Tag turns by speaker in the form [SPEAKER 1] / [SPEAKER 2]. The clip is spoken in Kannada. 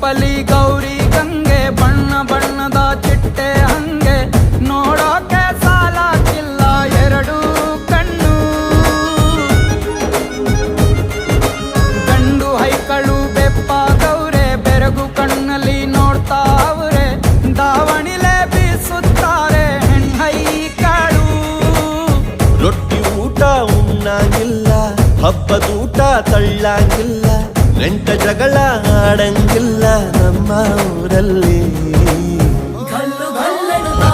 [SPEAKER 1] ರೂಪಲಿ ಗೌರಿ ಗಂಗೆ, ಬಣ್ಣ ಬಣ್ಣದ ಚಿಟ್ಟೆ ಹಂಗೆ, ನೋಡೋಕೆ ಸಾಲಾಗಿಲ್ಲ ಎರಡು ಕಣ್ಣು. ಗಂಡು ಹೈಕಳು ಬೆಪ್ಪಾಗವ್ರೆ, ಬೆರಗು ಕಣ್ಣಲ್ಲಿ ನೋಡ್ತಾ ಅವ್ರೆ, ದಾವಣಿಲೆ ಬೀಸುತ್ತಾರೆ ಹೆಣ್ಣೈಕಳು.
[SPEAKER 2] ರೊಟ್ಟಿ ಊಟ ಉಣ್ಣಂಗಿಲ್ಲ, ಹಬ್ಬದೂಟ ತಳ್ಳಂಗಿಲ್ಲ, ನೆಂಟ ಜಗಳ ಆಡಂಗಿಲ್ಲ ನಮ್ಮ ಊರಲ್ಲಿ.
[SPEAKER 3] ಗಲ್ಲು ಗಲ್ಲೆನ್ನುತ್ತಾ